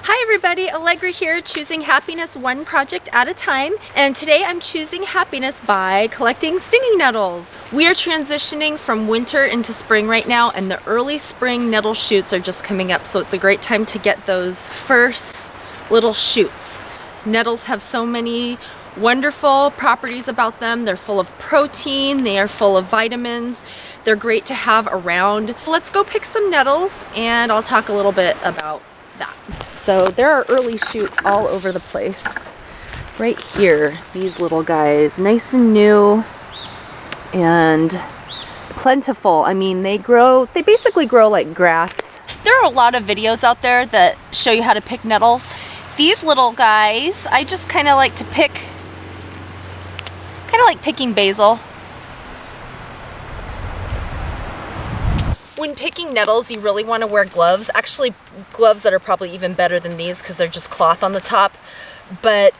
Hi everybody, Allegra here, choosing happiness one project at a time, and today I'm choosing happiness by collecting stinging nettles. We are transitioning from winter into spring right now, and the early spring nettle shoots are just coming up, so it's a great time to get those first little shoots. Nettles have so many wonderful properties about them. They're full of protein, they are full of vitamins, they're great to have around. Let's go pick some nettles and I'll talk a little bit about that. So there are early shoots all over the place. Right here, these little guys, nice and new and plentiful. I mean, they basically grow like grass. There are a lot of videos out there that show you how to pick nettles. These little guys, I just kind of like to pick, kind of like picking basil. When picking nettles, you really want to wear gloves. Actually, gloves that are probably even better than these because they're just cloth on the top. But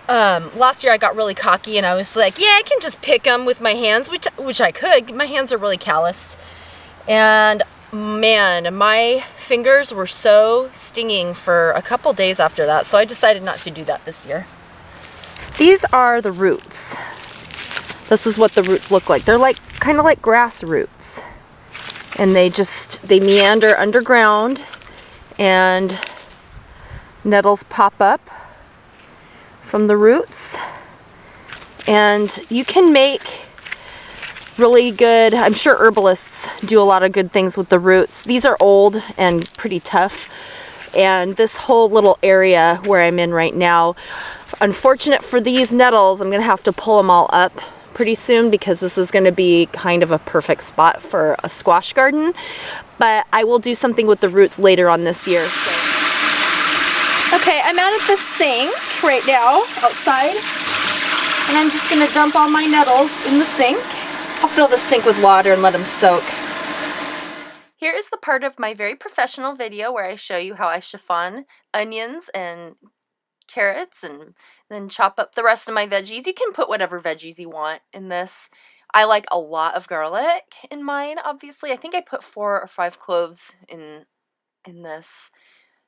last year I got really cocky and I was like, yeah, I can just pick them with my hands, which I could. My hands are really calloused. And man, my fingers were so stinging for a couple days after that. So I decided not to do that this year. These are the roots. This is what the roots look like. They're like kind of like grass roots. And they meander underground and nettles pop up from the roots. And you can make really good, I'm sure herbalists do a lot of good things with the roots. These are old and pretty tough. And this whole little area where I'm in right now, unfortunate for these nettles, I'm gonna have to pull them all up pretty soon because this is going to be kind of a perfect spot for a squash garden, but I will do something with the roots later on this year. So. Okay, I'm out at the sink right now outside, and I'm just going to dump all my nettles in the sink. I'll fill the sink with water and let them soak. Here is the part of my very professional video where I show you how I chiffon onions and carrots and then chop up the rest of my veggies. You can put whatever veggies you want in this. I like a lot of garlic in mine, obviously. I think I put 4 or 5 cloves in this.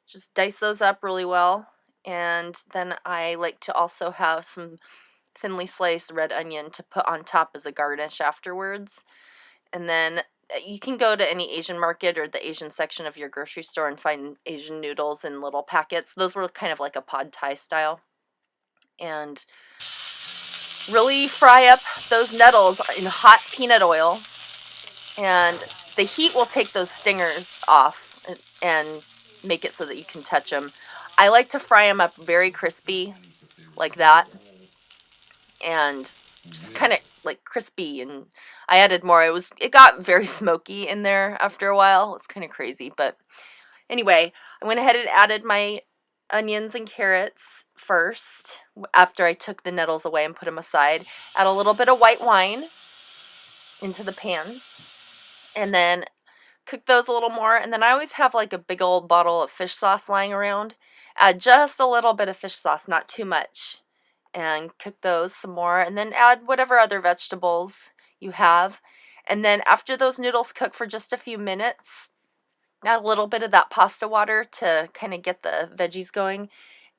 Just dice those up really well. And then I like to also have some thinly sliced red onion to put on top as a garnish afterwards. And then you can go to any Asian market or the Asian section of your grocery store and find Asian noodles in little packets. Those were kind of like a pad thai style. And really fry up those nettles in hot peanut oil. And the heat will take those stingers off and make it so that you can touch them. I like to fry them up very crispy, like that. And just kind of like crispy, and I added more. It got very smoky in there after a while. It was kind of crazy, but anyway, I went ahead and added my onions and carrots first after I took the nettles away and put them aside. Add a little bit of white wine into the pan and then cook those a little more. And then I always have like a big old bottle of fish sauce lying around. Add just a little bit of fish sauce, not too much. And cook those some more, and then add whatever other vegetables you have. And then after those noodles cook for just a few minutes, add a little bit of that pasta water to kind of get the veggies going,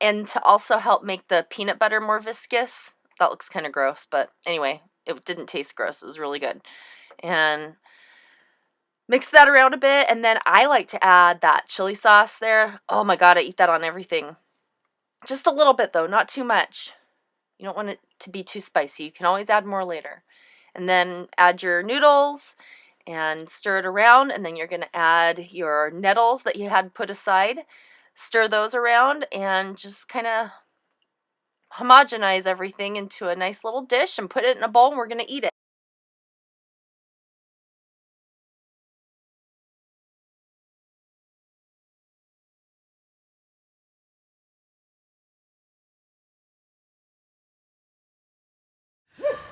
and to also help make the peanut butter more viscous. That looks kind of gross, but anyway, it didn't taste gross. It was really good. And mix that around a bit, and then I like to add that chili sauce there. Oh my god, I eat that on everything. Just a little bit though, not too much. You don't want it to be too spicy. You can always add more later. And then add your noodles and stir it around. And then you're going to add your nettles that you had put aside. Stir those around and just kind of homogenize everything into a nice little dish and put it in a bowl, and we're going to eat it.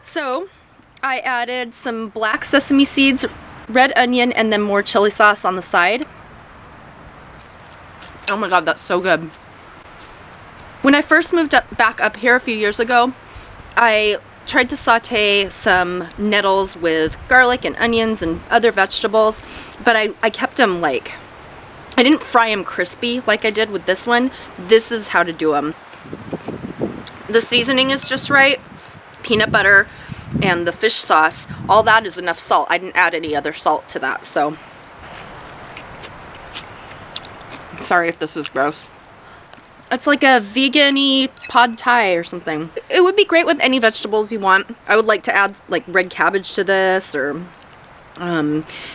So I added some black sesame seeds, red onion, and then more chili sauce on the side. Oh my god, that's so good. When I first moved back up here a few years ago, I tried to saute some nettles with garlic and onions and other vegetables, but I kept them like I didn't fry them crispy like I did with this one. This is how to do them. The seasoning is just right. Peanut butter and the fish sauce, all that is enough salt. I didn't add any other salt to that, so. Sorry if this is gross. It's like a vegan-y pad thai or something. It would be great with any vegetables you want. I would like to add like red cabbage to this, or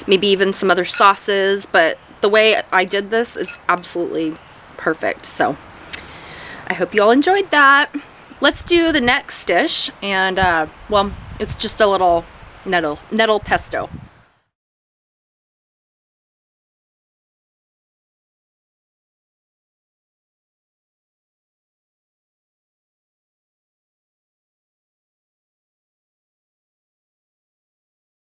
maybe even some other sauces, but the way I did this is absolutely perfect. So I hope you all enjoyed that. Let's do the next dish, and well, it's just a little nettle pesto.